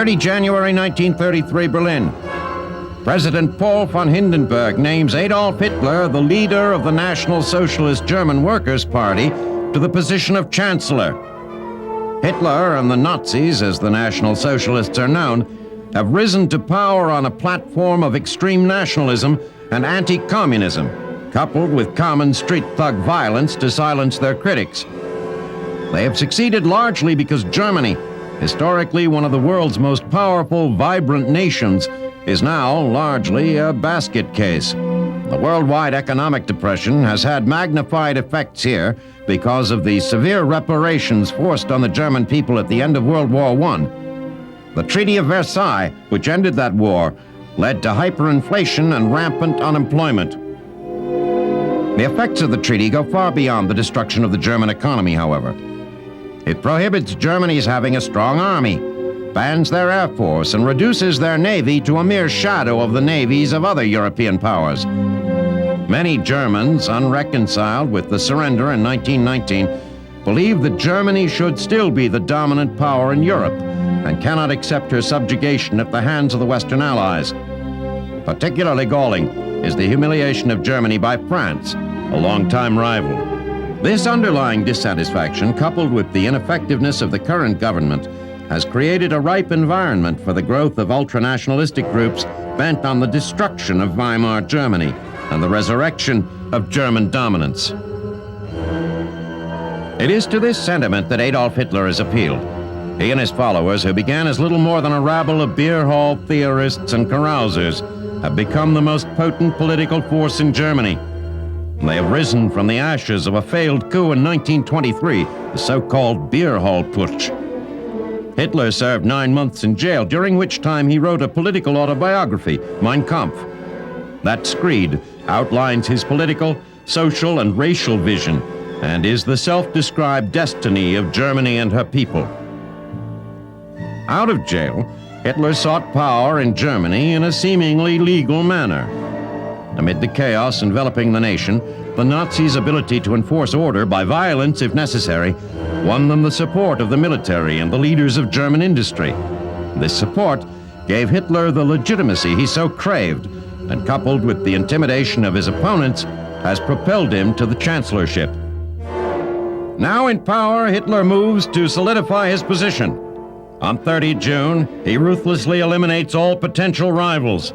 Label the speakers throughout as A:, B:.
A: 30 January 1933, Berlin. President Paul von Hindenburg names Adolf Hitler the leader of the National Socialist German Workers' Party to the position of Chancellor. Hitler and the Nazis, as the National Socialists are known, have risen to power on a platform of extreme nationalism and anti-communism, coupled with common street thug violence to silence their critics. They have succeeded largely because Germany, historically one of the world's most powerful, vibrant nations, is now largely a basket case. The worldwide economic depression has had magnified effects here because of the severe reparations forced on the German people at the end of World War I. The Treaty of Versailles, which ended that war, led to hyperinflation and rampant unemployment. The effects of the treaty go far beyond the destruction of the German economy, however. It prohibits Germany's having a strong army, bans their air force, and reduces their navy to a mere shadow of the navies of other European powers. Many Germans, unreconciled with the surrender in 1919, believe that Germany should still be the dominant power in Europe and cannot accept her subjugation at the hands of the Western Allies. Particularly galling is the humiliation of Germany by France, a longtime rival. This underlying dissatisfaction, coupled with the ineffectiveness of the current government, has created a ripe environment for the growth of ultranationalistic groups bent on the destruction of Weimar Germany and the resurrection of German dominance. It is to this sentiment that Adolf Hitler has appealed. He and his followers, who began as little more than a rabble of beer hall theorists and carousers, have become the most potent political force in Germany. They have risen from the ashes of a failed coup in 1923, the so-called beer hall putsch. Hitler served 9 months in jail, during which time he wrote a political autobiography, Mein Kampf. That screed outlines his political, social, and racial vision, and is the self-described destiny of Germany and her people. Out of jail, Hitler sought power in Germany in a seemingly legal manner. Amid the chaos enveloping the nation, the Nazis' ability to enforce order by violence, if necessary, won them the support of the military and the leaders of German industry. This support gave Hitler the legitimacy he so craved, and coupled with the intimidation of his opponents, has propelled him to the chancellorship. Now in power, Hitler moves to solidify his position. On 30 June, he ruthlessly eliminates all potential rivals.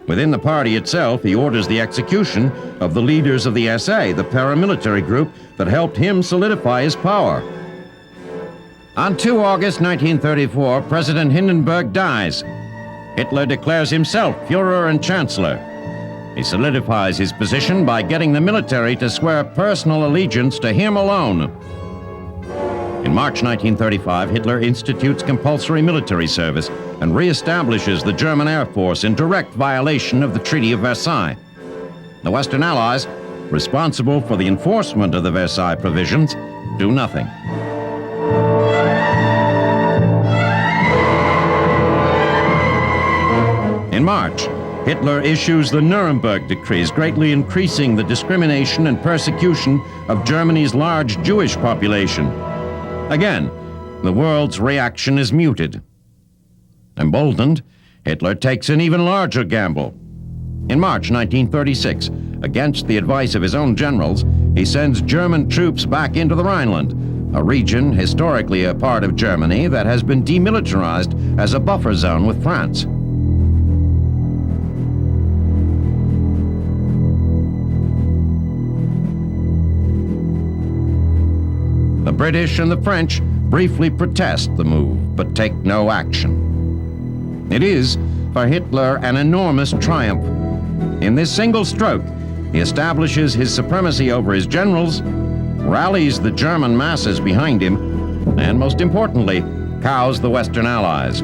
A: Within the party itself, he orders the execution of the leaders of the SA, the paramilitary group that helped him solidify his power. On 2 August 1934, President Hindenburg dies. Hitler declares himself Führer and Chancellor. He solidifies his position by getting the military to swear personal allegiance to him alone. In March 1935, Hitler institutes compulsory military service and reestablishes the German Air Force in direct violation of the Treaty of Versailles. The Western Allies, responsible for the enforcement of the Versailles provisions, do nothing. In March, Hitler issues the Nuremberg Decrees, greatly increasing the discrimination and persecution of Germany's large Jewish population. Again, the world's reaction is muted. Emboldened, Hitler takes an even larger gamble. In March 1936, against the advice of his own generals, he sends German troops back into the Rhineland, a region historically a part of Germany that has been demilitarized as a buffer zone with France. The British and the French briefly protest the move, but take no action. It is, for Hitler, an enormous triumph. In this single stroke, he establishes his supremacy over his generals, rallies the German masses behind him, and most importantly, cows the Western Allies.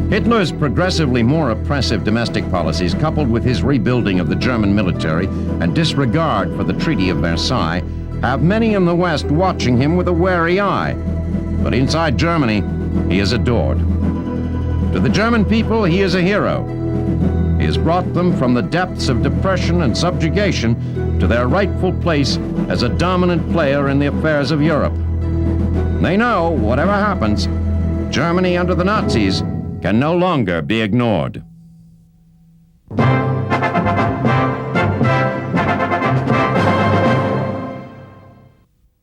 A: Hitler's progressively more oppressive domestic policies, coupled with his rebuilding of the German military and disregard for the Treaty of Versailles, have many in the West watching him with a wary eye. But inside Germany, he is adored. To the German people, he is a hero. He has brought them from the depths of depression and subjugation to their rightful place as a dominant player in the affairs of Europe. They know, whatever happens, Germany under the Nazis can no longer be ignored.